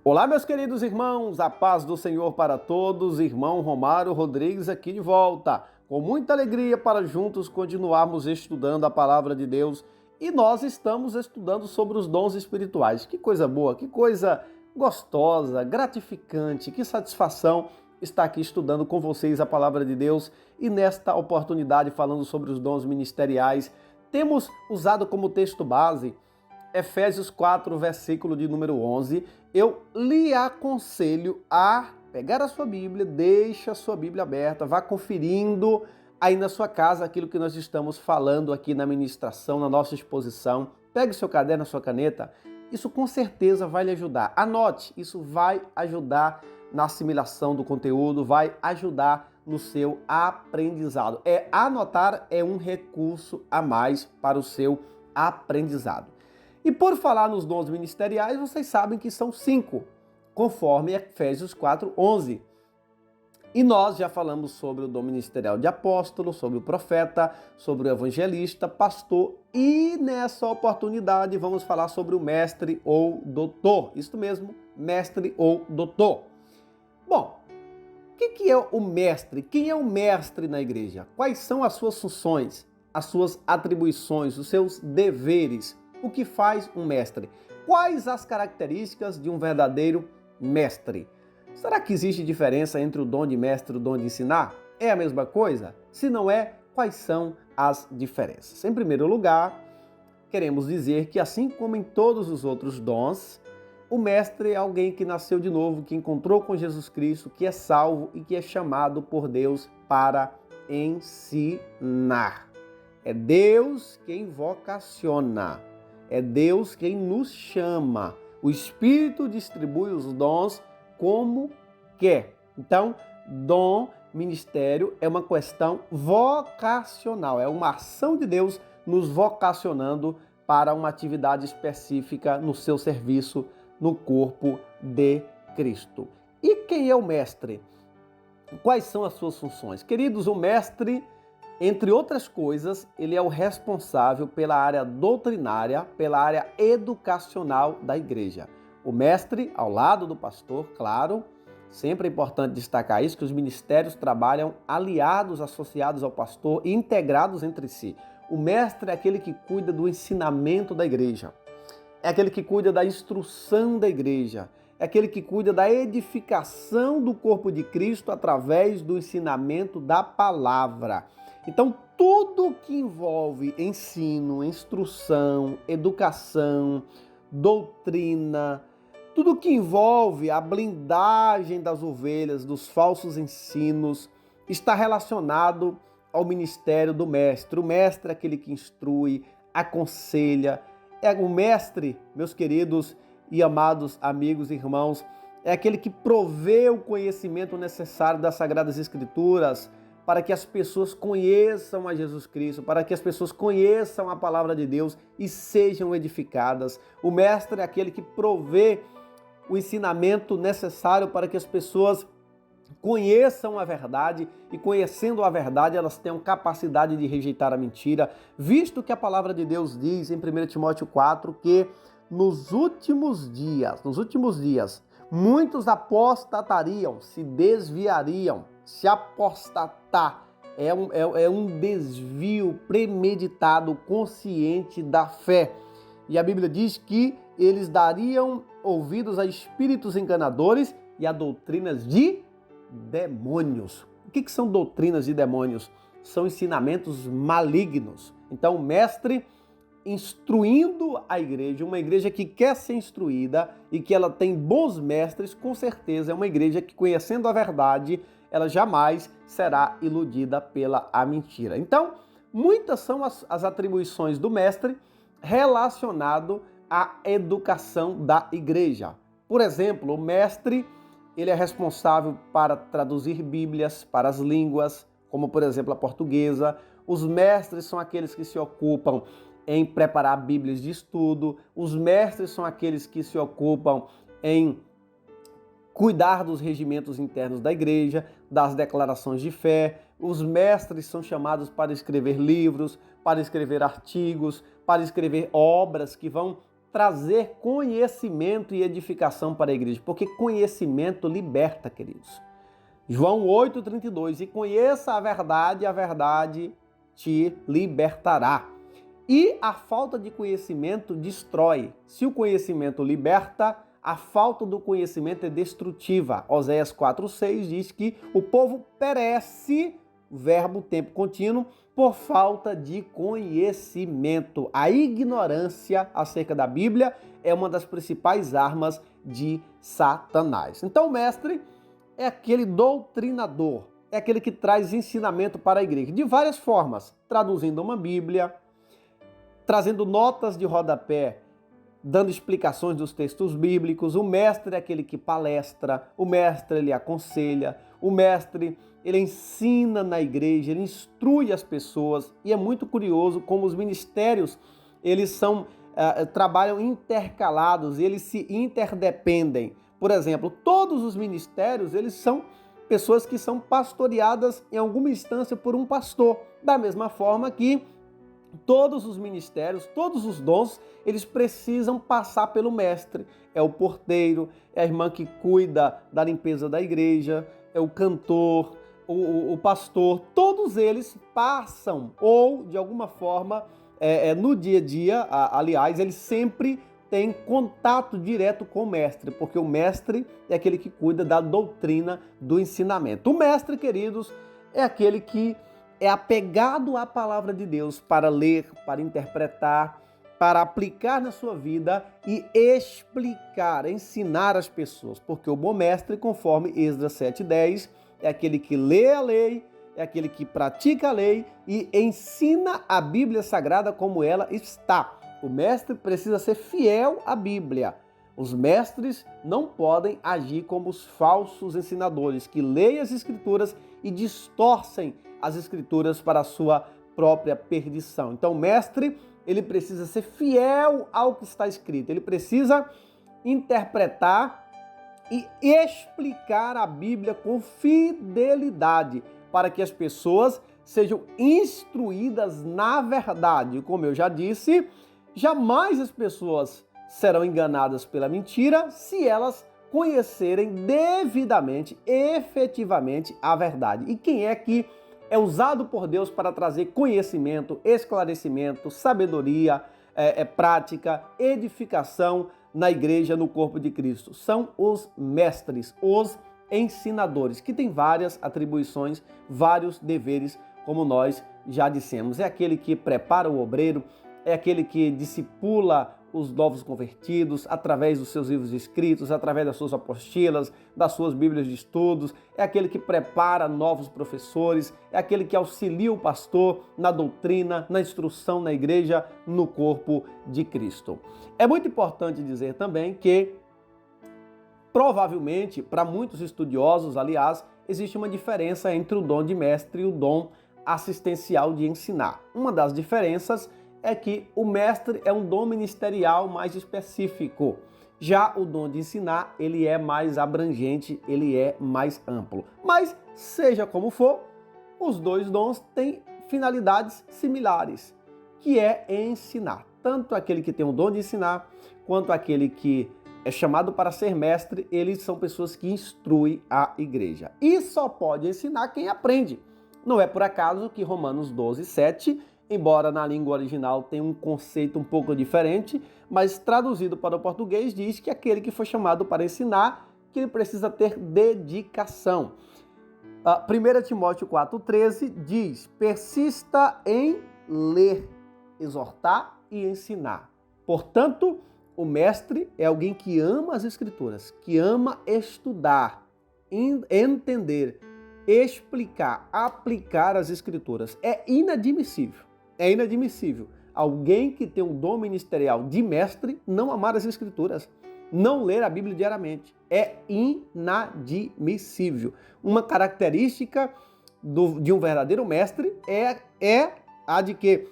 Olá, meus queridos irmãos, a paz do Senhor para todos, irmão Romário Rodrigues aqui de volta, com muita alegria para juntos continuarmos estudando a palavra de Deus e nós estamos estudando sobre os dons espirituais. Que coisa boa, que coisa gostosa, gratificante, que satisfação estar aqui estudando com vocês a palavra de Deus e nesta oportunidade falando sobre os dons ministeriais. Temos usado como texto base Efésios 4, versículo de número 11, eu lhe aconselho a pegar a sua Bíblia, deixe a sua Bíblia aberta, vá conferindo aí na sua casa aquilo que nós estamos falando aqui na ministração, na nossa exposição. Pegue o seu caderno, a sua caneta, isso com certeza vai lhe ajudar. Anote, isso vai ajudar na assimilação do conteúdo, vai ajudar no seu aprendizado. Anotar é um recurso a mais para o seu aprendizado. E por falar nos dons ministeriais, vocês sabem que são 5, conforme Efésios 4:11. E nós já falamos sobre o dom ministerial de apóstolo, sobre o profeta, sobre o evangelista, pastor e nessa oportunidade vamos falar sobre o mestre ou doutor. Isso mesmo, mestre ou doutor. Bom, o que é o mestre? Quem é o mestre na igreja? Quais são as suas funções, as suas atribuições, os seus deveres? O que faz um mestre? Quais as características de um verdadeiro mestre? Será que existe diferença entre o dom de mestre e o dom de ensinar? É a mesma coisa? Se não é, quais são as diferenças? Em primeiro lugar, queremos dizer que assim como em todos os outros dons, o mestre é alguém que nasceu de novo, que encontrou com Jesus Cristo, que é salvo e que é chamado por Deus para ensinar. É Deus quem vocaciona. É Deus quem nos chama. O Espírito distribui os dons como quer. Então, dom, ministério é uma questão vocacional. É uma ação de Deus nos vocacionando para uma atividade específica no seu serviço no corpo de Cristo. E quem é o mestre? Quais são as suas funções? Queridos, o mestre, entre outras coisas, ele é o responsável pela área doutrinária, pela área educacional da igreja. O mestre, ao lado do pastor, claro, sempre é importante destacar isso, que os ministérios trabalham aliados, associados ao pastor e integrados entre si. O mestre é aquele que cuida do ensinamento da igreja, é aquele que cuida da instrução da igreja, é aquele que cuida da edificação do corpo de Cristo através do ensinamento da palavra. Então, tudo que envolve ensino, instrução, educação, doutrina, tudo que envolve a blindagem das ovelhas, dos falsos ensinos, está relacionado ao ministério do mestre. O mestre é aquele que instrui, aconselha. O mestre, meus queridos e amados amigos e irmãos, é aquele que provê o conhecimento necessário das Sagradas Escrituras, para que as pessoas conheçam a Jesus Cristo, para que as pessoas conheçam a palavra de Deus e sejam edificadas. O mestre é aquele que provê o ensinamento necessário para que as pessoas conheçam a verdade e, conhecendo a verdade, elas tenham capacidade de rejeitar a mentira, visto que a palavra de Deus diz em 1 Timóteo 4 que nos últimos dias, muitos apostatariam, se desviariam. Se apostatar é um desvio premeditado, consciente da fé. E a Bíblia diz que eles dariam ouvidos a espíritos enganadores e a doutrinas de demônios. O que são doutrinas de demônios? São ensinamentos malignos. Então, o mestre instruindo a igreja, uma igreja que quer ser instruída e que ela tem bons mestres, com certeza é uma igreja que, conhecendo a verdade, ela jamais será iludida pela mentira. Então, muitas são as atribuições do mestre relacionado à educação da igreja. Por exemplo, o mestre, ele é responsável para traduzir Bíblias para as línguas, como por exemplo a portuguesa. Os mestres são aqueles que se ocupam em preparar Bíblias de estudo. Os mestres são aqueles que se ocupam em cuidar dos regimentos internos da igreja, das declarações de fé. Os mestres são chamados para escrever livros, para escrever artigos, para escrever obras que vão trazer conhecimento e edificação para a igreja, porque conhecimento liberta, queridos. João 8,32, e conheça a verdade te libertará. E a falta de conhecimento destrói. Se o conhecimento liberta, a falta do conhecimento é destrutiva. Oséias 4,6 diz que o povo perece, verbo tempo contínuo, por falta de conhecimento. A ignorância acerca da Bíblia é uma das principais armas de Satanás. Então, o mestre é aquele doutrinador, é aquele que traz ensinamento para a igreja, de várias formas, traduzindo uma Bíblia, trazendo notas de rodapé, dando explicações dos textos bíblicos. O mestre é aquele que palestra, o mestre ele aconselha, o mestre ele ensina na igreja, ele instrui as pessoas. E é muito curioso como os ministérios eles trabalham intercalados, eles se interdependem. Por exemplo, todos os ministérios eles são pessoas que são pastoreadas em alguma instância por um pastor, da mesma forma que todos os ministérios, todos os dons, eles precisam passar pelo mestre. É o porteiro, é a irmã que cuida da limpeza da igreja, é o cantor, o pastor, todos eles passam, ou de alguma forma, no dia a dia, aliás, eles sempre têm contato direto com o mestre, porque o mestre é aquele que cuida da doutrina do ensinamento. O mestre, queridos, é aquele que é apegado à palavra de Deus para ler, para interpretar, para aplicar na sua vida e explicar, ensinar as pessoas. Porque o bom mestre, conforme Esdras 7,10, é aquele que lê a lei, é aquele que pratica a lei e ensina a Bíblia Sagrada como ela está. O mestre precisa ser fiel à Bíblia. Os mestres não podem agir como os falsos ensinadores que leem as Escrituras e distorcem as Escrituras para a sua própria perdição. Então, o mestre, ele precisa ser fiel ao que está escrito. Ele precisa interpretar e explicar a Bíblia com fidelidade para que as pessoas sejam instruídas na verdade. Como eu já disse, jamais as pessoas serão enganadas pela mentira se elas conhecerem devidamente, efetivamente a verdade. E quem é que é usado por Deus para trazer conhecimento, esclarecimento, sabedoria, prática, edificação na igreja, no corpo de Cristo? São os mestres, os ensinadores, que têm várias atribuições, vários deveres, como nós já dissemos. É aquele que prepara o obreiro, é aquele que discipula os novos convertidos através dos seus livros escritos, através das suas apostilas, das suas bíblias de estudos, é aquele que prepara novos professores, é aquele que auxilia o pastor na doutrina, na instrução na igreja, no corpo de Cristo. É muito importante dizer também que, provavelmente, para muitos estudiosos, aliás, existe uma diferença entre o dom de mestre e o dom assistencial de ensinar. Uma das diferenças é que o mestre é um dom ministerial mais específico. Já o dom de ensinar, ele é mais abrangente, ele é mais amplo. Mas, seja como for, os dois dons têm finalidades similares, que é ensinar. Tanto aquele que tem o dom de ensinar, quanto aquele que é chamado para ser mestre, eles são pessoas que instruem a igreja. E só pode ensinar quem aprende. Não é por acaso que Romanos 12:7, embora na língua original tenha um conceito um pouco diferente, mas traduzido para o português diz que aquele que foi chamado para ensinar, que ele precisa ter dedicação. 1 Timóteo 4,13 diz: persista em ler, exortar e ensinar. Portanto, o mestre é alguém que ama as Escrituras, que ama estudar, entender, explicar, aplicar as Escrituras. É inadmissível alguém que tem um dom ministerial de mestre não amar as Escrituras, não ler a Bíblia diariamente. É inadmissível. Uma característica de um verdadeiro mestre é a de que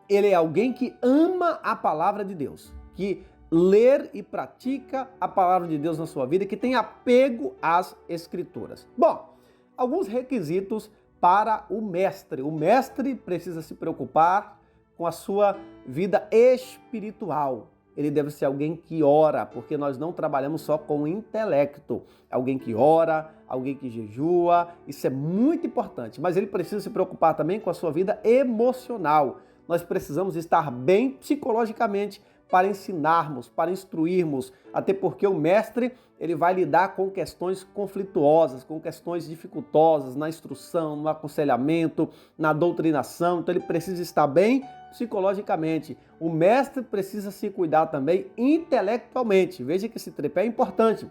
ele é alguém que ama a palavra de Deus, que ler e pratica a palavra de Deus na sua vida, que tem apego às Escrituras. Bom, alguns requisitos para o mestre. O mestre precisa se preocupar com a sua vida espiritual. ele deve ser alguém que ora, porque nós não trabalhamos só com o intelecto. Alguém que ora, alguém que jejua, isso é muito importante. Mas ele precisa se preocupar também com a sua vida emocional. Nós precisamos estar bem psicologicamente para ensinarmos, para instruirmos, até porque o mestre ele vai lidar com questões conflituosas, com questões dificultosas na instrução, no aconselhamento, na doutrinação, então ele precisa estar bem psicologicamente. O mestre precisa se cuidar também intelectualmente. Veja que esse tripé é importante,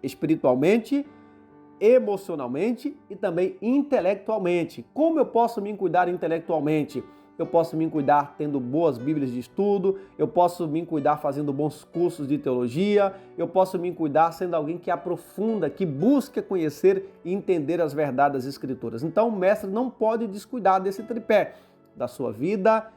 espiritualmente, emocionalmente e também intelectualmente. Como eu posso me cuidar intelectualmente? Eu posso me cuidar tendo boas bíblias de estudo, eu posso me cuidar fazendo bons cursos de teologia, eu posso me cuidar sendo alguém que aprofunda, que busca conhecer e entender as verdades das Escrituras. Então o mestre não pode descuidar desse tripé, da sua vida,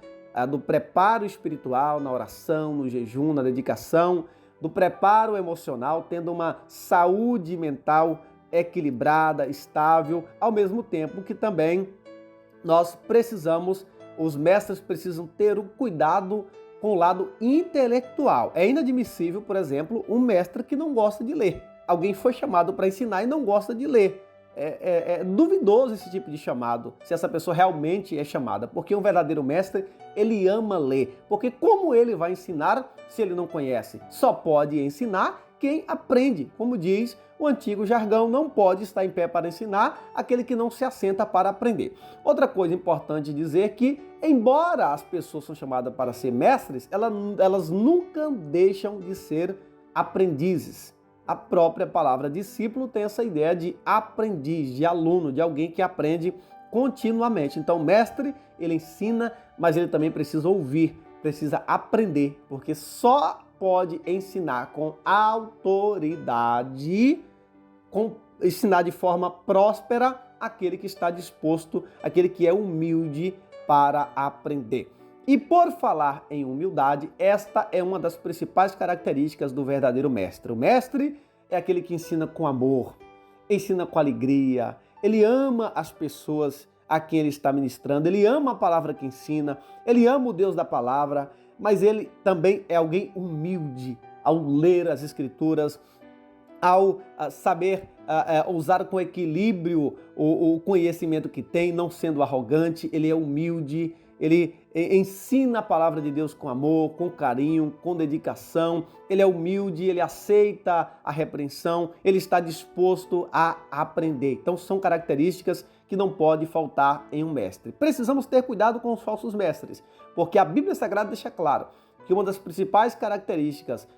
do preparo espiritual, na oração, no jejum, na dedicação, do preparo emocional, tendo uma saúde mental equilibrada, estável, ao mesmo tempo que também os mestres precisam ter o cuidado com o lado intelectual. É inadmissível, por exemplo, um mestre que não gosta de ler. Alguém foi chamado para ensinar e não gosta de ler. É duvidoso esse tipo de chamado, se essa pessoa realmente é chamada, porque um verdadeiro mestre, ele ama ler. Porque como ele vai ensinar se ele não conhece? Só pode ensinar quem aprende. Como diz o antigo jargão, não pode estar em pé para ensinar aquele que não se assenta para aprender. Outra coisa importante dizer que, embora as pessoas são chamadas para ser mestres, elas nunca deixam de ser aprendizes. A própria palavra discípulo tem essa ideia de aprendiz, de aluno, de alguém que aprende continuamente. Então, o mestre, ele ensina, mas ele também precisa ouvir, precisa aprender, porque só pode ensinar com autoridade, ensinar de forma próspera aquele que está disposto, aquele que é humilde para aprender. E por falar em humildade, esta é uma das principais características do verdadeiro mestre. O mestre é aquele que ensina com amor, ensina com alegria, ele ama as pessoas a quem ele está ministrando, ele ama a palavra que ensina, ele ama o Deus da palavra, mas ele também é alguém humilde ao ler as Escrituras, ao saber usar com equilíbrio o conhecimento que tem, não sendo arrogante, ele é humilde, ele ensina a palavra de Deus com amor, com carinho, com dedicação, ele é humilde, ele aceita a repreensão, ele está disposto a aprender. Então são características que não pode faltar em um mestre. Precisamos ter cuidado com os falsos mestres, porque a Bíblia Sagrada deixa claro que uma das principais características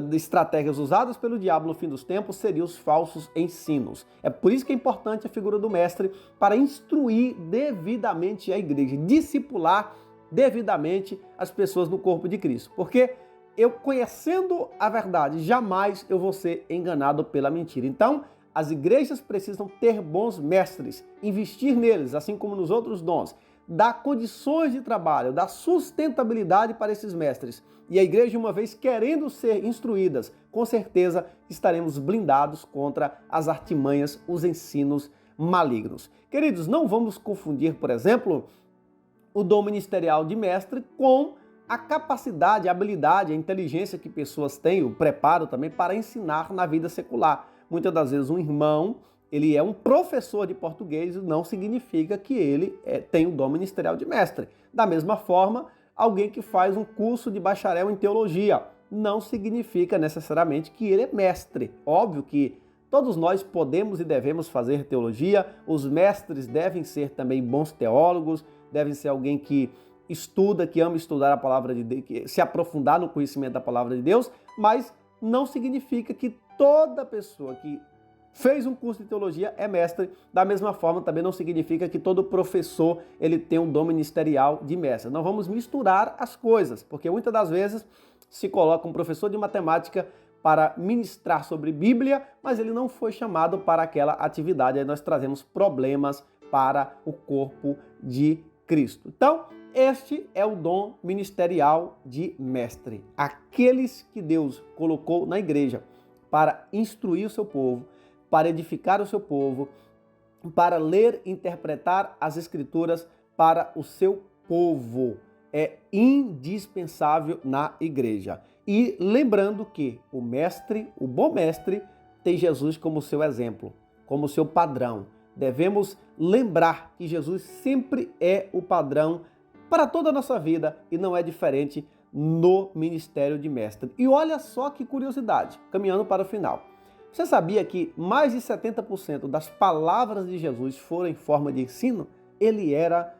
de estratégias usadas pelo diabo no fim dos tempos seriam os falsos ensinos. É por isso que é importante a figura do mestre para instruir devidamente a igreja, discipular devidamente as pessoas no corpo de Cristo. Porque eu conhecendo a verdade, jamais eu vou ser enganado pela mentira. Então, as igrejas precisam ter bons mestres, investir neles, assim como nos outros dons, dar condições de trabalho, dar sustentabilidade para esses mestres. E a igreja, uma vez querendo ser instruídas, com certeza estaremos blindados contra as artimanhas, os ensinos malignos. Queridos, não vamos confundir, por exemplo, o dom ministerial de mestre com a capacidade, a habilidade, a inteligência que pessoas têm, o preparo também para ensinar na vida secular. Muitas das vezes um irmão, ele é um professor de português, não significa que ele tem o dom ministerial de mestre. Da mesma forma, alguém que faz um curso de bacharel em teologia, não significa necessariamente que ele é mestre. Óbvio que todos nós podemos e devemos fazer teologia, os mestres devem ser também bons teólogos, devem ser alguém que estuda, que ama estudar a palavra de Deus, que se aprofundar no conhecimento da palavra de Deus, mas não significa que toda pessoa que fez um curso de teologia é mestre. Da mesma forma, também não significa que todo professor ele tem um dom ministerial de mestre. Não vamos misturar as coisas, porque muitas das vezes se coloca um professor de matemática para ministrar sobre Bíblia, mas ele não foi chamado para aquela atividade. Aí nós trazemos problemas para o corpo de Cristo. Então, este é o dom ministerial de mestre. Aqueles que Deus colocou na igreja para instruir o seu povo, para edificar o seu povo, para ler e interpretar as Escrituras para o seu povo. é indispensável na igreja. E lembrando que o mestre, o bom mestre, tem Jesus como seu exemplo, como seu padrão. Devemos lembrar que Jesus sempre é o padrão para toda a nossa vida e não é diferente no ministério de mestre. E olha só que curiosidade, caminhando para o final. Você sabia que mais de 70% das palavras de Jesus foram em forma de ensino? Ele é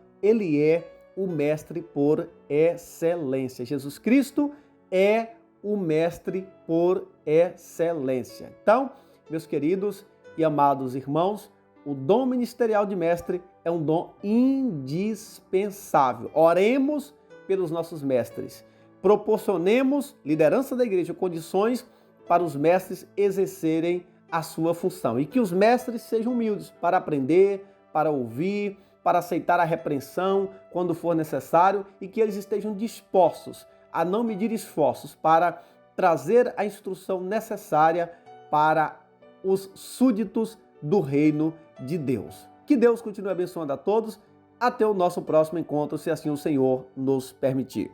o mestre por excelência. Jesus Cristo é o mestre por excelência. Então, meus queridos e amados irmãos, o dom ministerial de mestre é um dom indispensável. Oremos pelos nossos mestres. Proporcionemos, liderança da igreja, condições para os mestres exercerem a sua função. E que os mestres sejam humildes para aprender, para ouvir, para aceitar a repreensão quando for necessário e que eles estejam dispostos a não medir esforços para trazer a instrução necessária para os súditos do reino de Deus. Que Deus continue abençoando a todos. Até o nosso próximo encontro, se assim o Senhor nos permitir.